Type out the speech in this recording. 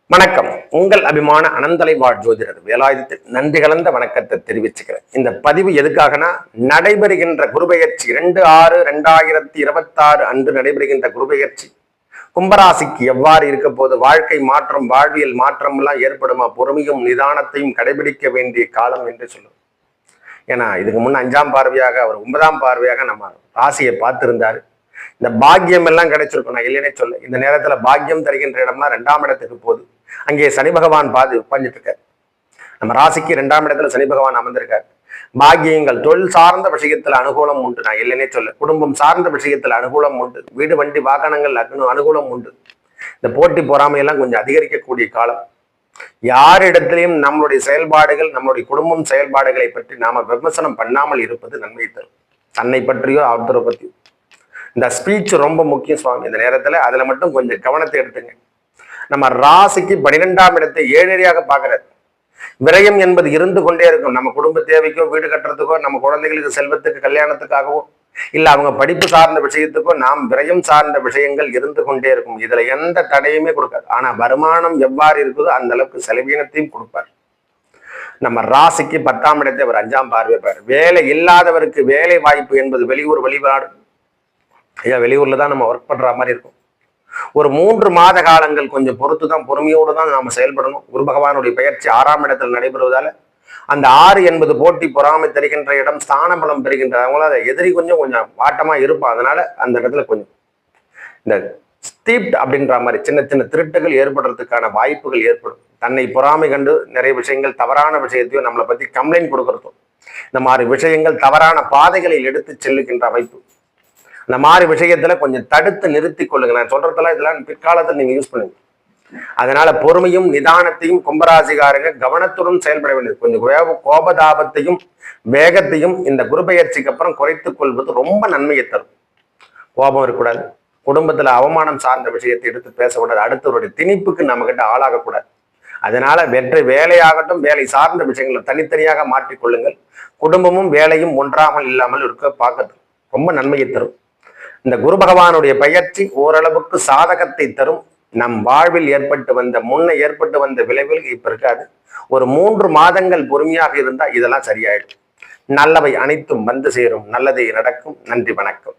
வணக்கம். உங்கள் அபிமான அனந்தலை வாழ் ஜோதிடர் வேலாயுதத்தில் நன்றி கலந்த வணக்கத்தை தெரிவிச்சுக்கிறேன். இந்த பதிவு எதுக்காகனா, நடைபெறுகின்ற குருபெயர்ச்சி 2/6/2026 அன்று நடைபெறுகின்ற குருபெயர்ச்சி கும்பராசிக்கு எவ்வாறு இருக்க போது, வாழ்க்கை மாற்றம், வாழ்வியல் மாற்றம் எல்லாம் ஏற்படுமா, பொறுமையும் நிதானத்தையும் கடைபிடிக்க வேண்டிய காலம் என்று சொல்லுவோம். ஏன்னா இதுக்கு முன்ன 5ஆம் பார்வையாக, அவர் 9ஆம் பார்வையாக நம்ம ராசியை பார்த்திருந்தாரு. இந்த பாக்கியம் எல்லாம் கிடைச்சிருக்கும். நான் இல்லைன்னே சொல்ல, இந்த நேரத்துல பாக்கியம் தருகின்ற இடம்னா 2ஆம் இடத்துக்கு போகுது. அங்கே சனி பகவான் உட்கார்ந்துட்டு இருக்காரு. நம்ம ராசிக்கு 2ஆம் இடத்துல சனி பகவான் அமர்ந்திருக்காரு. பாக்கியங்கள், தொழில் சார்ந்த விஷயத்துல அனுகூலம் உண்டு. நான் இல்லைன்னே சொல்ல, குடும்பம் சார்ந்த விஷயத்துல அனுகூலம் உண்டு. வீடு வண்டி வாகனங்கள் அனுகூலம் உண்டு. இந்த போட்டி பொறாமையெல்லாம் கொஞ்சம் அதிகரிக்கக்கூடிய காலம். யாரிடத்திலையும் நம்மளுடைய செயல்பாடுகள், நம்மளுடைய குடும்பம் செயல்பாடுகளை பற்றி நாம விமர்சனம் பண்ணாமல் இருப்பது நன்மை தரும். தன்னை பற்றியோ அவரை பற்றியோ. இந்த ஸ்பீச் ரொம்ப முக்கியம் சுவாமி இந்த நேரத்துல. அதுல மட்டும் கொஞ்சம் கவனத்தை எடுத்துங்க. நம்ம ராசிக்கு 12ஆம் இடத்தை 7 பார்க்கிறார். விரயம் என்பது இருந்து கொண்டே இருக்கும். நம்ம குடும்ப தேவைக்கோ, வீடு கட்டுறதுக்கோ, நம்ம குழந்தைகளுக்கு செல்வத்துக்கு, கல்யாணத்துக்காகவோ, இல்ல அவங்க படிப்பு சார்ந்த விஷயத்துக்கோ நாம் விரயம் சார்ந்த விஷயங்கள் இருந்து கொண்டே இருக்கும். இதுல எந்த தடையுமே கொடுக்காது. ஆனா வருமானம் எவ்வாறு இருக்குதோ அந்த அளவுக்கு செலவீனத்தையும் கொடுப்பார். நம்ம ராசிக்கு 10ஆம் இடத்தை அவர் 5ஆம் பார்வைப்பார். வேலை இல்லாதவருக்கு வேலை வாய்ப்பு என்பது வெளியூர் வழிபாடு. ஐயா, வெளியூர்ல தான் நம்ம ஒர்க் பண்ற மாதிரி இருக்கும். ஒரு 3 மாத காலங்கள் கொஞ்சம் பொறுத்துதான், பொறுமையோடு தான் நாம செயல்படணும். குரு பகவானுடைய பெயர்ச்சி 6ஆம் இடத்தில் நடைபெறுவதால அந்த 6 என்பது போட்டி பொறாமை தருகின்ற இடம், ஸ்தான பலம் பெறுகின்ற, அவங்களால எதிரி கொஞ்சம் வாட்டமா இருப்பான். அதனால அந்த இடத்துல கொஞ்சம் இந்த ஸ்டீப்ட் அப்படின்ற மாதிரி சின்ன சின்ன திருட்டுகள் ஏற்படுறதுக்கான வாய்ப்புகள் ஏற்படும். தன்னை பொறாமை கண்டு நிறைய விஷயங்கள், தவறான விஷயத்தையும் நம்மளை பத்தி கம்ப்ளைண்ட் கொடுக்கறதும், இந்த மாதிரி விஷயங்கள் தவறான பாதைகளில் எடுத்து செல்லுகின்ற அமைப்பு. இந்த மாதிரி விஷயத்துல கொஞ்சம் தடுத்து நிறுத்தி கொள்ளுங்க. நான் சொல்றதெல்லாம் இதெல்லாம் பிற்காலத்தில் நீங்க யூஸ் பண்ணுங்க. அதனால பொறுமையும் நிதானத்தையும் கும்பராசிகாரங்க கவனத்துடன் செயல்பட வேண்டியது. கொஞ்சம் கோபதாபத்தையும் வேகத்தையும் இந்த குருபெயர்ச்சிக்கு அப்புறம் குறைத்துக் கொள்வது ரொம்ப நன்மையை தரும். கோபம் இருக்கக்கூடாது. குடும்பத்துல அவமானம் சார்ந்த விஷயத்தை எடுத்து பேசக்கூடாது. அடுத்தவருடைய திணிப்புக்கு நம்ம கிட்ட ஆளாகக்கூடாது. அதனால வேலையாகட்டும், வேலை சார்ந்த விஷயங்களை தனித்தனியாக மாற்றிக்கொள்ளுங்கள். குடும்பமும் வேலையும் ஒன்றாமல் இல்லாமல் இருக்க பார்க்கறது ரொம்ப நன்மையை தரும். இந்த குரு பகவானுடைய பயிற்சி ஓரளவுக்கு சாதகத்தை தரும். நம் வாழ்வில் முன்ன ஏற்பட்டு வந்த விளைவில் இப்ப இருக்காது. ஒரு 3 மாதங்கள் பொறுமையாக இருந்தா இதெல்லாம் சரியாயிடும். நல்லவை அனைத்தும் வந்து சேரும். நல்லதே நடக்கும். நன்றி, வணக்கம்.